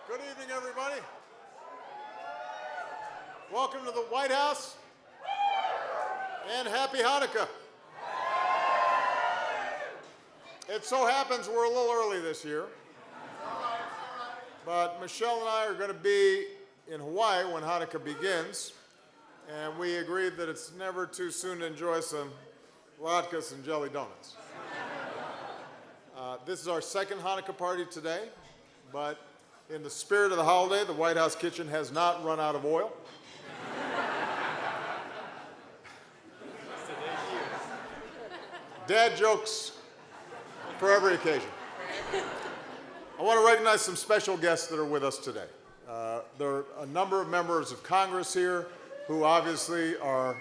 Good evening, everybody. Welcome to the White House, and happy Hanukkah. It so happens we're a little early this year, but Michelle and I are going to be in Hawaii when Hanukkah begins, and we agreed that it's never too soon to enjoy some latkes and jelly donuts. This is our second Hanukkah party today, but in the spirit of the holiday, the White House kitchen has not run out of oil. Dad jokes for every occasion. I want to recognize some special guests that are with us today. There are a number of members of Congress here who obviously are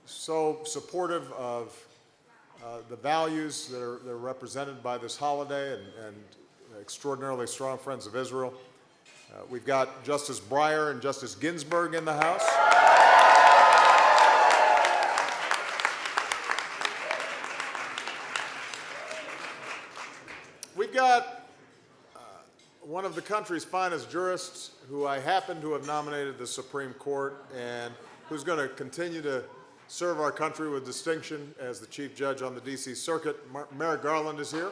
so supportive of the values that are represented by this holiday and extraordinarily strong friends of Israel. We've got Justice Breyer and Justice Ginsburg in the House. We've got one of the country's finest jurists who I happen to have nominated to the Supreme Court and who's going to continue to serve our country with distinction as the Chief Judge on the D.C. Circuit. Merrick Garland is here.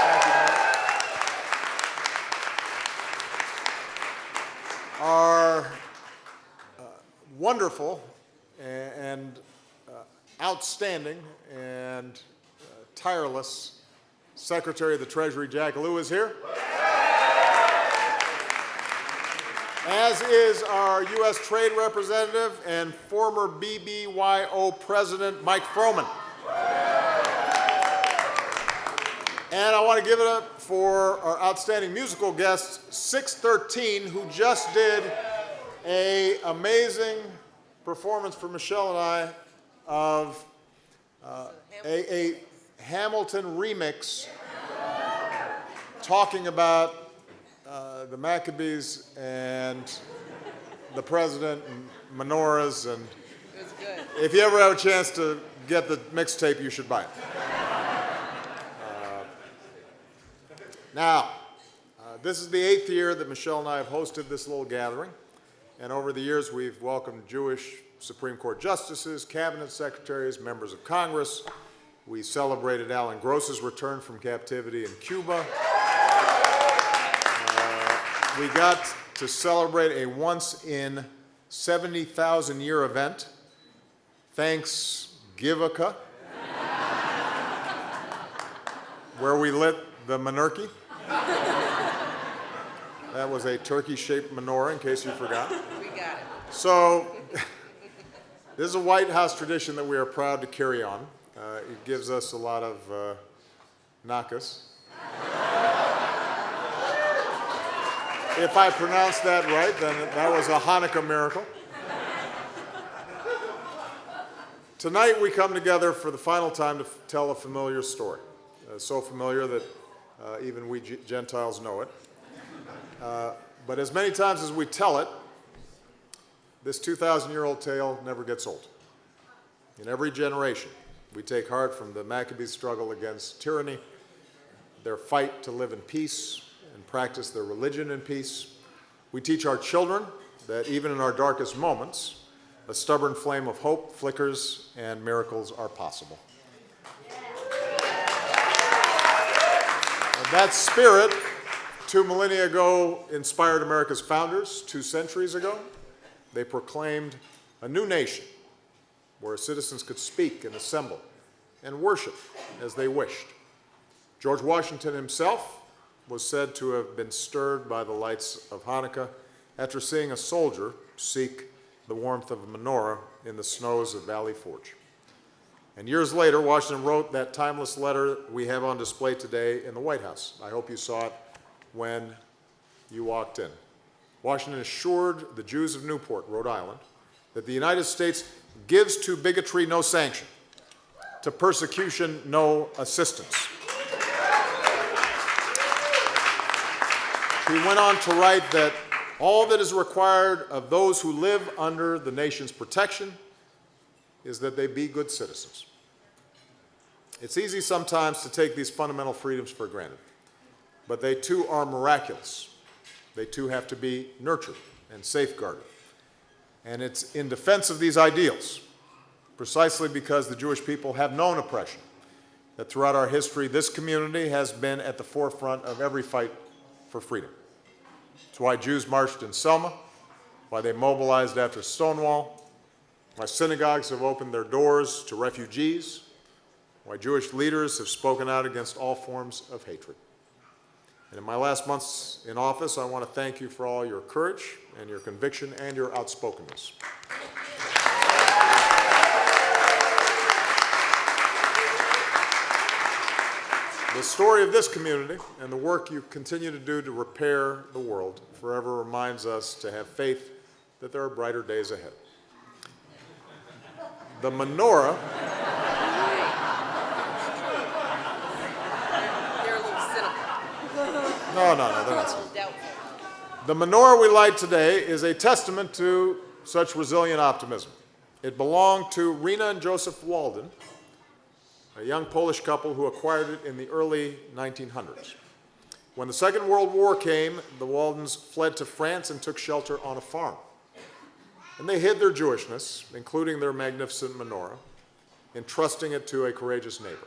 Thank you, Merrick. Our wonderful and outstanding and tireless Secretary of the Treasury, Jack Lew, is here. As is our U.S. Trade Representative and former BBYO President, Mike Froman. And I want to give it up for our outstanding musical guest, 613, who just did an amazing performance for Michelle and I of a Hamilton remix talking about the Maccabees and the president and menorahs, and it was good. If you ever have a chance to get the mixtape, you should buy it. Now, this is the 8th year that Michelle and I have hosted this little gathering, and over the years we've welcomed Jewish Supreme Court justices, cabinet secretaries, members of Congress. We celebrated Alan Gross's return from captivity in Cuba. We got to celebrate a once-in-70,000-year event, Thanksgiving, where we lit the menorah. That was a turkey-shaped menorah, in case you forgot. We got it. So this is a White House tradition that we are proud to carry on. It gives us a lot of nakas. If I pronounced that right, then that was a Hanukkah miracle. Tonight we come together for the final time to tell a familiar story, so familiar that even we Gentiles know it. But as many times as we tell it, this 2,000-year-old tale never gets old. In every generation, we take heart from the Maccabees' struggle against tyranny, their fight to live in peace and practice their religion in peace. We teach our children that even in our darkest moments, a stubborn flame of hope flickers and miracles are possible. And that spirit, 2 millennia ago, inspired America's founders. 2 centuries ago, they proclaimed a new nation where citizens could speak and assemble and worship as they wished. George Washington himself was said to have been stirred by the lights of Hanukkah after seeing a soldier seek the warmth of a menorah in the snows of Valley Forge. And years later, Washington wrote that timeless letter we have on display today in the White House. I hope you saw it when you walked in. Washington assured the Jews of Newport, Rhode Island, that the United States gives to bigotry no sanction, to persecution no assistance. He went on to write that all that is required of those who live under the nation's protection is that they be good citizens. It's easy sometimes to take these fundamental freedoms for granted. but they too are miraculous. They too have to be nurtured and safeguarded. And it's in defense of these ideals, precisely because the Jewish people have known oppression, that throughout our history, this community has been at the forefront of every fight for freedom. It's why Jews marched in Selma, why they mobilized after Stonewall, why synagogues have opened their doors to refugees, why Jewish leaders have spoken out against all forms of hatred. And in my last months in office, I want to thank you for all your courage and your conviction and your outspokenness. The story of this community and the work you continue to do to repair the world forever reminds us to have faith that there are brighter days ahead. The menorah No, they're not cynical. The menorah we light today is a testament to such resilient optimism. It belonged to Rena and Joseph Walden, a young Polish couple who acquired it in the early 1900s. When the Second World War came, the Waldens fled to France and took shelter on a farm. And they hid their Jewishness, including their magnificent menorah, entrusting it to a courageous neighbor.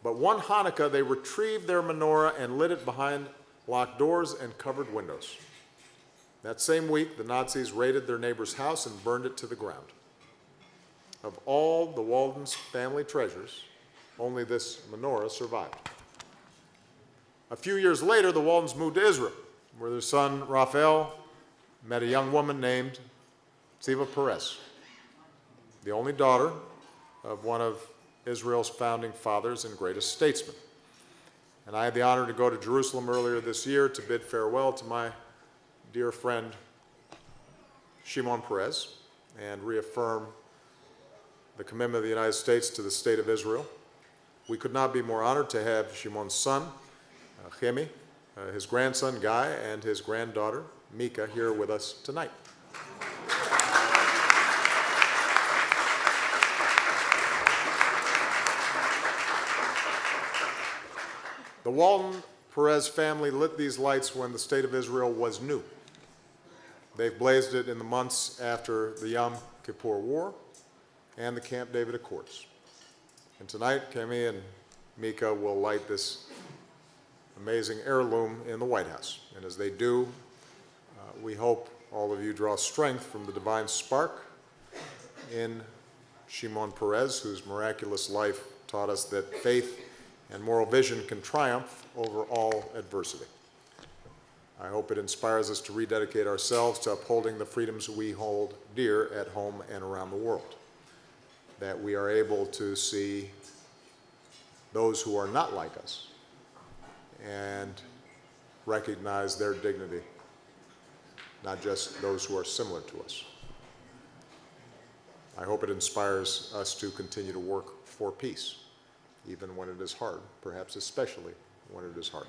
But one Hanukkah, they retrieved their menorah and lit it behind locked doors and covered windows. That same week, the Nazis raided their neighbor's house and burned it to the ground. Of all the Walden's family treasures, only this menorah survived. A few years later, the Waldens moved to Israel, where their son, Raphael, met a young woman named Tziva Perez, the only daughter of one of Israel's founding fathers and greatest statesmen. And I had the honor to go to Jerusalem earlier this year to bid farewell to my dear friend Shimon Peres and reaffirm the commitment of the United States to the state of Israel. We could not be more honored to have Shimon's son, Chemi, his grandson Guy, and his granddaughter Mika here with us tonight. The Walden-Perez family lit these lights when the state of Israel was new. They've blazed it in the months after the Yom Kippur War and the Camp David Accords. And tonight, Kemi and Mika will light this amazing heirloom in the White House. And as they do, we hope all of you draw strength from the divine spark in Shimon Peres, whose miraculous life taught us that faith and moral vision can triumph over all adversity. I hope it inspires us to rededicate ourselves to upholding the freedoms we hold dear at home and around the world, that we are able to see those who are not like us and recognize their dignity, not just those who are similar to us. I hope it inspires us to continue to work for peace, even when it is hard, perhaps especially when it is hard.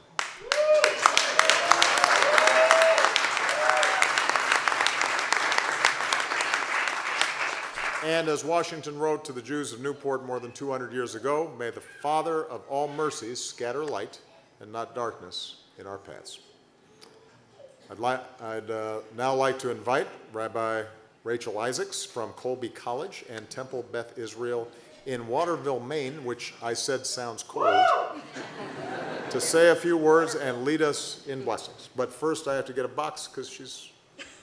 And as Washington wrote to the Jews of Newport more than 200 years ago, may the Father of all mercies scatter light and not darkness in our paths. I'd now like to invite Rabbi Rachel Isaacs from Colby College and Temple Beth Israel in Waterville, Maine, which I said sounds cold, to say a few words and lead us in blessings. But first I have to get a box because she's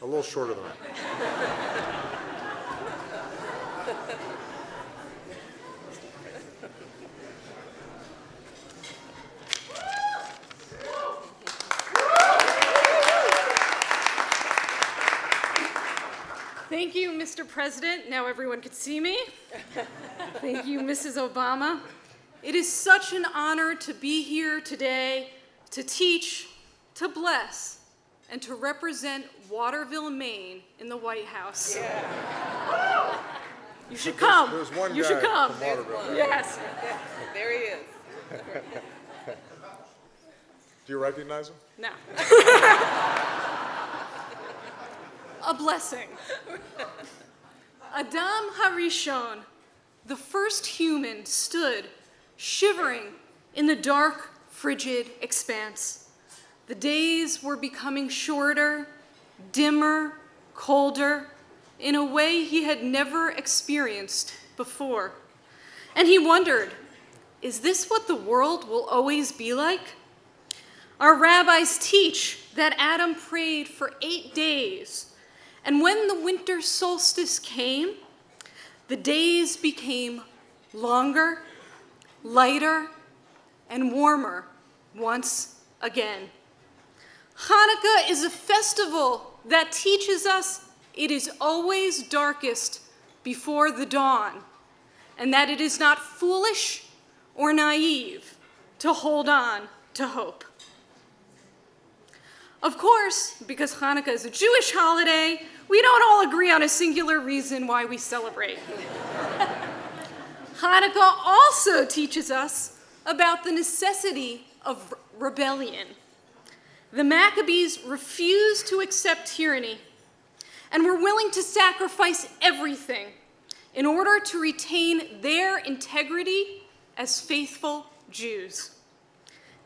a little shorter than I. Thank you, Mr. President. Now everyone can see me. Thank you, Mrs. Obama. It is such an honor to be here today to teach, to bless, and to represent Waterville, Maine in the White House. Yeah. You should come. There's one you guy should come. from Waterville. Yes. There he is. Do you recognize him? No. A blessing. Adam Harishon, the first human, stood shivering in the dark, frigid expanse. The days were becoming shorter, dimmer, colder, in a way he had never experienced before. And he wondered, is this what the world will always be like? Our rabbis teach that Adam prayed for 8 days, and when the winter solstice came, the days became longer, lighter, and warmer once again. Hanukkah is a festival that teaches us it is always darkest before the dawn, and that it is not foolish or naive to hold on to hope. Of course, because Hanukkah is a Jewish holiday, we don't all agree on a singular reason why we celebrate. Hanukkah also teaches us about the necessity of rebellion. The Maccabees refused to accept tyranny and were willing to sacrifice everything in order to retain their integrity as faithful Jews.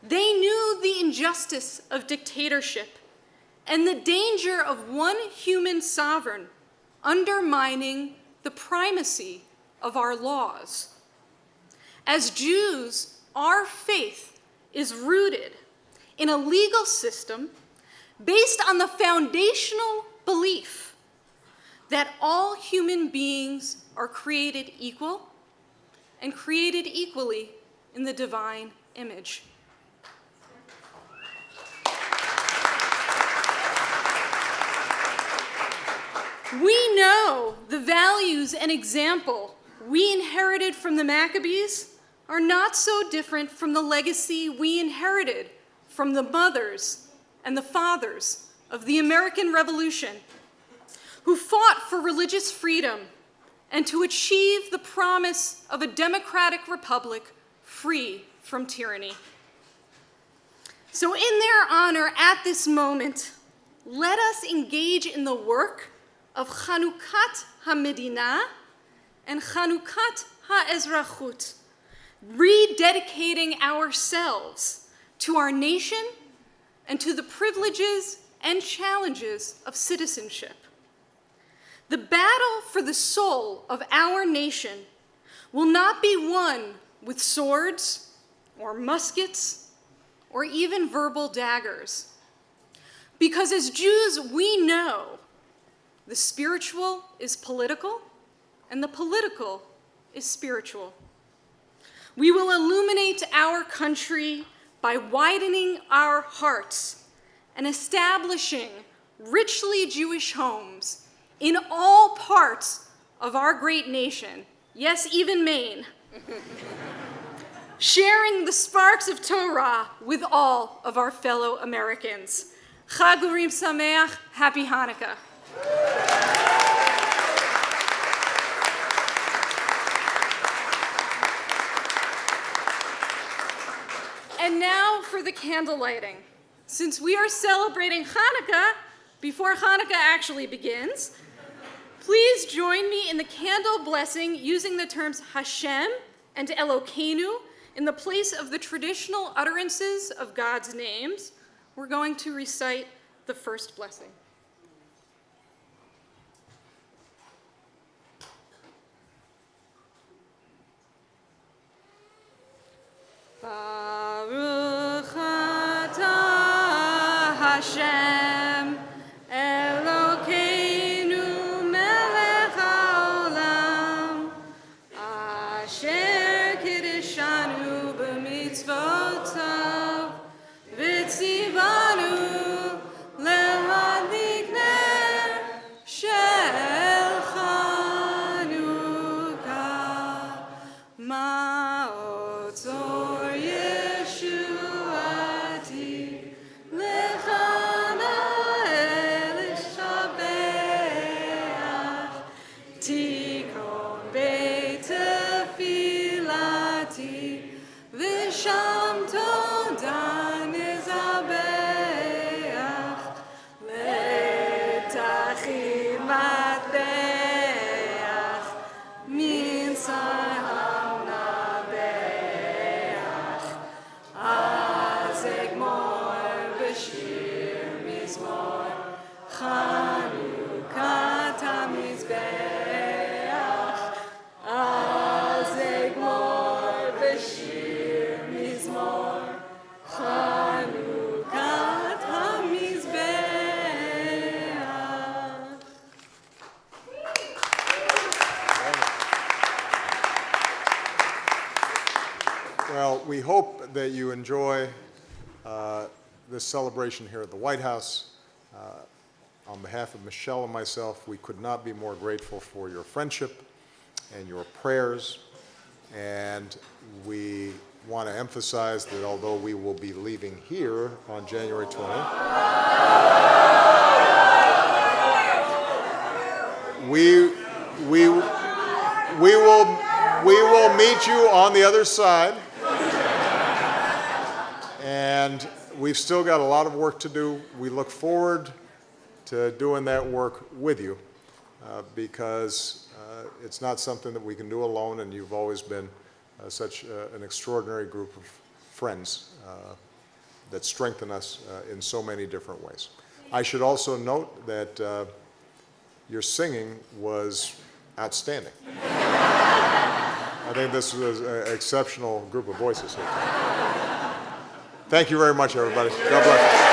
They knew the injustice of dictatorship and the danger of one human sovereign undermining the primacy of our laws. As Jews, our faith is rooted in a legal system based on the foundational belief that all human beings are created equal and created equally in the divine image. We know the values and example we inherited from the Maccabees are not so different from the legacy we inherited from the mothers and the fathers of the American Revolution, who fought for religious freedom and to achieve the promise of a democratic republic free from tyranny. So in their honor at this moment, let us engage in the work of Chanukhat HaMedina and Chanukhat HaEzrachut, rededicating ourselves to our nation and to the privileges and challenges of citizenship. The battle for the soul of our nation will not be won with swords or muskets or even verbal daggers. Because as Jews, we know the spiritual is political and the political is spiritual. We will illuminate our country by widening our hearts and establishing richly Jewish homes in all parts of our great nation, yes, even Maine, sharing the sparks of Torah with all of our fellow Americans. Chag Urim Sameach, Happy Hanukkah. And now for the candle lighting. Since we are celebrating Hanukkah before Hanukkah actually begins, please join me in the candle blessing using the terms Hashem and Elokeinu in the place of the traditional utterances of God's names. We're going to recite the first blessing. Baruch atah Hashem Elokeinu melech haolam asher kiddushanu b'mitzvotav v'tzivanu lehadlik ner shel Chanukah ma'otzor Yeshuati lechana that you enjoy this celebration here at the White House. On behalf of Michelle and myself, we could not be more grateful for your friendship and your prayers. And we want to emphasize that although we will be leaving here on January 20th, we will meet you on the other side. And we've still got a lot of work to do. We look forward to doing that work with you because it's not something that we can do alone, and you've always been such an extraordinary group of friends that strengthen us in so many different ways. I should also note that your singing was outstanding. I think this was an exceptional group of voices here. Thank you very much, everybody. God bless you.